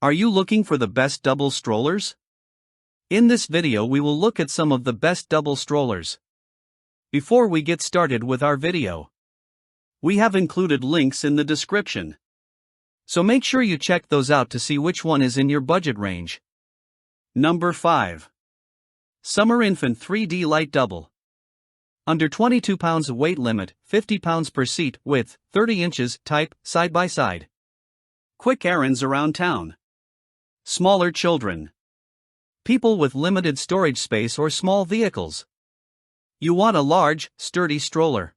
Are you looking for the best double strollers? In this video we will look at some of the best double strollers. Before we get started with our video, we have included links in the description. So make sure you check those out to see which one is in your budget range. Number 5. Summer Infant 3D Lite Double. Under 22 pounds weight limit, 50 pounds per seat, width, 30 inches, type, side by side. Quick errands around town. Smaller children. People with limited storage space or small vehicles. You want a large, sturdy stroller.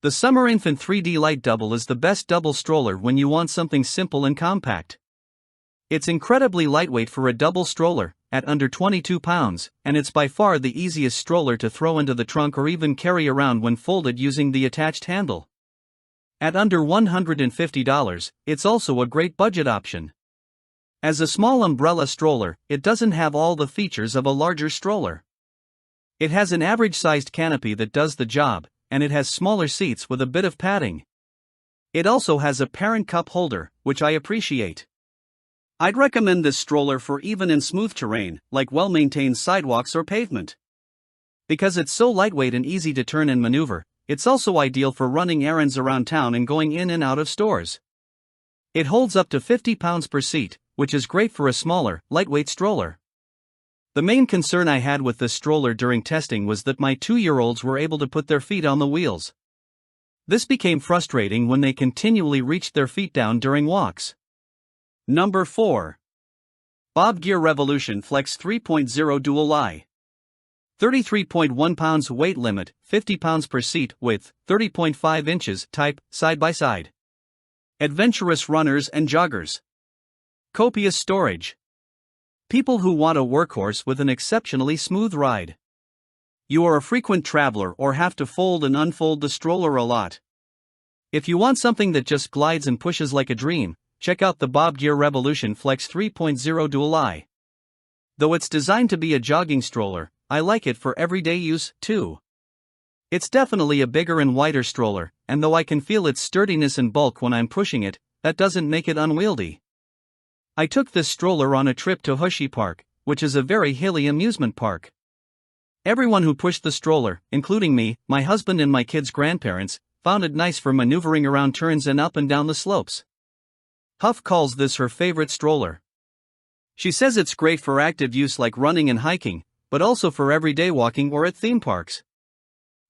The Summer Infant 3D Lite Double is the best double stroller when you want something simple and compact. It's incredibly lightweight for a double stroller, at under 22 pounds, and it's by far the easiest stroller to throw into the trunk or even carry around when folded using the attached handle. At under $150, it's also a great budget option. As a small umbrella stroller, it doesn't have all the features of a larger stroller. It has an average-sized canopy that does the job, and it has smaller seats with a bit of padding. It also has a parent cup holder, which I appreciate. I'd recommend this stroller for even in smooth terrain, like well-maintained sidewalks or pavement. Because it's so lightweight and easy to turn and maneuver, it's also ideal for running errands around town and going in and out of stores. It holds up to 50 pounds per seat, which is great for a smaller, lightweight stroller. The main concern I had with this stroller during testing was that my 2-year-olds were able to put their feet on the wheels. This became frustrating when they continually reached their feet down during walks. Number 4. Bob Gear Revolution Flex 3.0 Duallie. 33.1 pounds weight limit, 50 pounds per seat, width, 30.5 inches, type, side by side. Adventurous runners and joggers. Copious storage. People who want a workhorse with an exceptionally smooth ride. You are a frequent traveler or have to fold and unfold the stroller a lot. If you want something that just glides and pushes like a dream, check out the Bob Gear Revolution Flex 3.0 Duallie. Though it's designed to be a jogging stroller, I like it for everyday use, too. It's definitely a bigger and wider stroller, and though I can feel its sturdiness and bulk when I'm pushing it, that doesn't make it unwieldy. I took this stroller on a trip to Hershey Park, which is a very hilly amusement park. Everyone who pushed the stroller, including me, my husband and my kids' grandparents, found it nice for maneuvering around turns and up and down the slopes. Huff calls this her favorite stroller. She says it's great for active use like running and hiking, but also for everyday walking or at theme parks.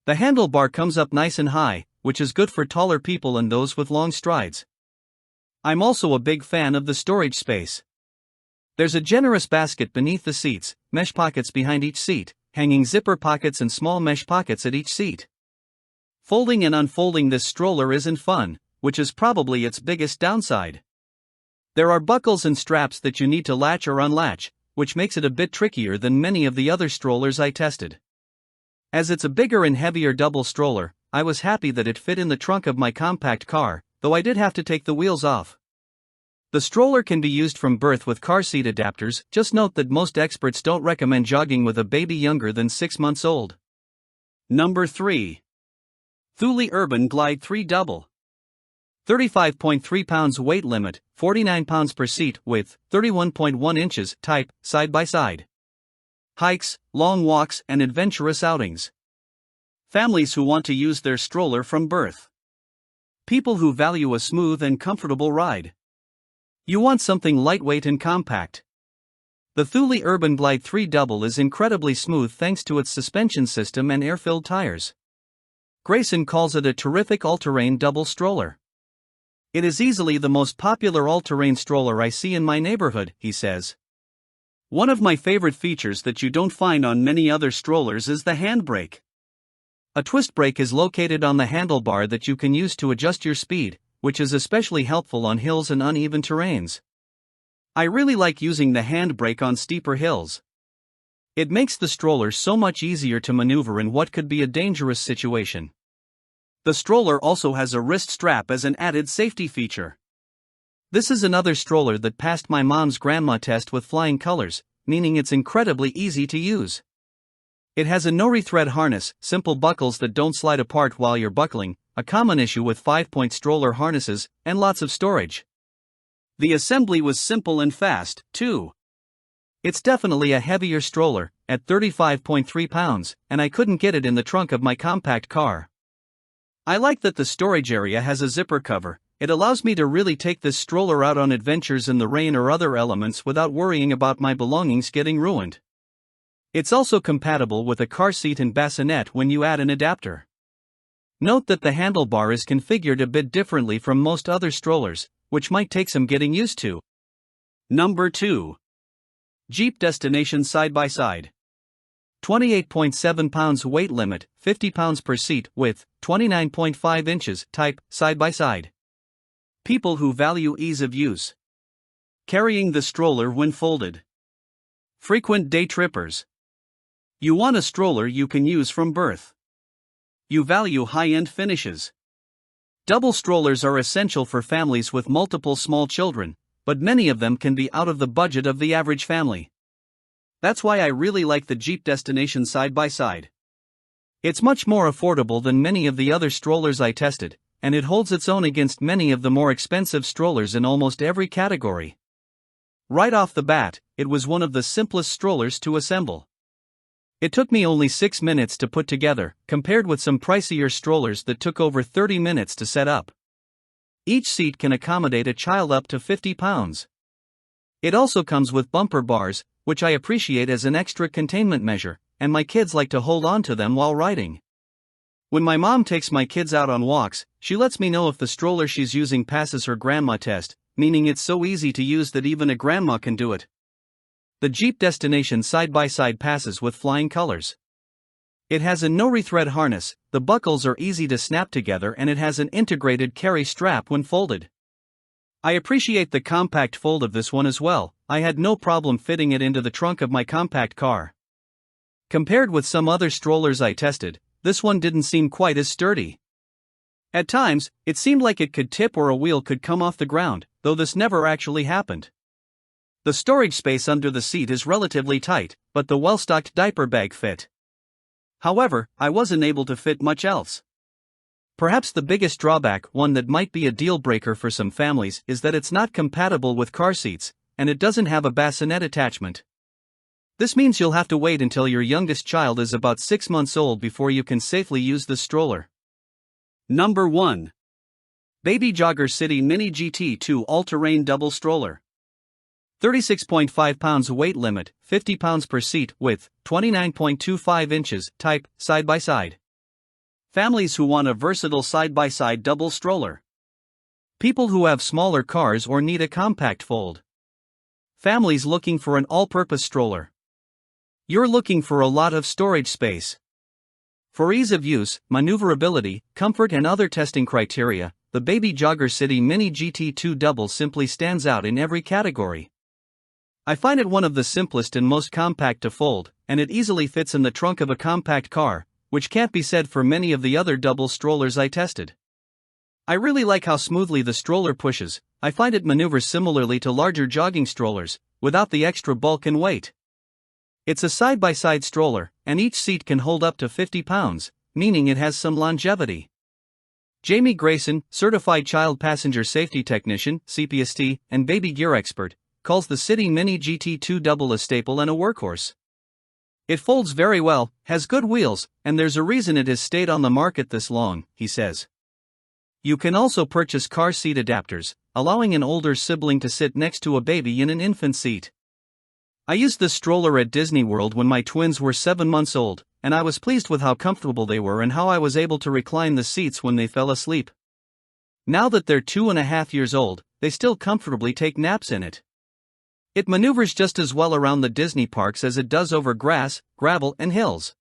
The handlebar comes up nice and high, which is good for taller people and those with long strides. I'm also a big fan of the storage space. There's a generous basket beneath the seats, mesh pockets behind each seat, hanging zipper pockets and small mesh pockets at each seat. Folding and unfolding this stroller isn't fun, which is probably its biggest downside. There are buckles and straps that you need to latch or unlatch, which makes it a bit trickier than many of the other strollers I tested. As it's a bigger and heavier double stroller, I was happy that it fit in the trunk of my compact car, though I did have to take the wheels off. The stroller can be used from birth with car seat adapters. Just note that most experts don't recommend jogging with a baby younger than 6 months old. Number 3. Thule Urban Glide 3 Double. 35.3 pounds weight limit, 49 pounds per seat, width, 31.1 inches, type, side by side. Hikes, long walks, and adventurous outings. Families who want to use their stroller from birth. People who value a smooth and comfortable ride. You want something lightweight and compact. The Thule Urban Glide 3 Double is incredibly smooth thanks to its suspension system and air-filled tires. Grayson calls it a terrific all-terrain double stroller. It is easily the most popular all-terrain stroller I see in my neighborhood, he says. One of my favorite features that you don't find on many other strollers is the handbrake. A twist brake is located on the handlebar that you can use to adjust your speed, which is especially helpful on hills and uneven terrains. I really like using the handbrake on steeper hills. It makes the stroller so much easier to maneuver in what could be a dangerous situation. The stroller also has a wrist strap as an added safety feature. This is another stroller that passed my mom's grandma test with flying colors, meaning it's incredibly easy to use. It has a no-rethread harness, simple buckles that don't slide apart while you're buckling, a common issue with 5-point stroller harnesses, and lots of storage. The assembly was simple and fast, too. It's definitely a heavier stroller, at 35.3 pounds, and I couldn't get it in the trunk of my compact car. I like that the storage area has a zipper cover. It allows me to really take this stroller out on adventures in the rain or other elements without worrying about my belongings getting ruined. It's also compatible with a car seat and bassinet when you add an adapter. Note that the handlebar is configured a bit differently from most other strollers, which might take some getting used to. Number 2. Jeep Destination Side-by-Side. 28.7 pounds weight limit, 50 pounds per seat, width, 29.5 inches, type, side-by-side. People who value ease of use. Carrying the stroller when folded. Frequent day trippers. You want a stroller you can use from birth. You value high-end finishes. Double strollers are essential for families with multiple small children, but many of them can be out of the budget of the average family. That's why I really like the Jeep Destination Side-by-Side. It's much more affordable than many of the other strollers I tested, and it holds its own against many of the more expensive strollers in almost every category. Right off the bat, it was one of the simplest strollers to assemble. It took me only 6 minutes to put together, compared with some pricier strollers that took over 30 minutes to set up. Each seat can accommodate a child up to 50 pounds. It also comes with bumper bars, which I appreciate as an extra containment measure, and my kids like to hold on to them while riding. When my mom takes my kids out on walks, she lets me know if the stroller she's using passes her grandma test, meaning it's so easy to use that even a grandma can do it. The Jeep Destination Side-by-Side passes with flying colors. It has a no-rethread harness, the buckles are easy to snap together, and it has an integrated carry strap when folded. I appreciate the compact fold of this one as well. I had no problem fitting it into the trunk of my compact car. Compared with some other strollers I tested, this one didn't seem quite as sturdy. At times, it seemed like it could tip or a wheel could come off the ground, though this never actually happened. The storage space under the seat is relatively tight, but the well-stocked diaper bag fit. However, I wasn't able to fit much else. Perhaps the biggest drawback, one that might be a deal breaker for some families, is that it's not compatible with car seats, and it doesn't have a bassinet attachment. This means you'll have to wait until your youngest child is about 6 months old before you can safely use the stroller. Number 1. Baby Jogger City Mini GT2 All-Terrain Double Stroller. 36.5 pounds weight limit, 50 pounds per seat, width, 29.25 inches, type, side-by-side. Families who want a versatile side-by-side double stroller. People who have smaller cars or need a compact fold. Families looking for an all-purpose stroller. You're looking for a lot of storage space. For ease of use, maneuverability, comfort and other testing criteria, the Baby Jogger City Mini GT2 Double simply stands out in every category. I find it one of the simplest and most compact to fold, and it easily fits in the trunk of a compact car, which can't be said for many of the other double strollers I tested. I really like how smoothly the stroller pushes. I find it maneuvers similarly to larger jogging strollers, without the extra bulk and weight. It's a side-by-side stroller, and each seat can hold up to 50 pounds, meaning it has some longevity. Jamie Grayson, Certified Child Passenger Safety Technician, CPST, and baby gear expert, calls the City Mini GT2 Double a staple and a workhorse. It folds very well, has good wheels, and there's a reason it has stayed on the market this long, he says. You can also purchase car seat adapters, allowing an older sibling to sit next to a baby in an infant seat. I used this stroller at Disney World when my twins were 7 months old, and I was pleased with how comfortable they were and how I was able to recline the seats when they fell asleep. Now that they're 2.5 years old, they still comfortably take naps in it. It maneuvers just as well around the Disney parks as it does over grass, gravel, and hills.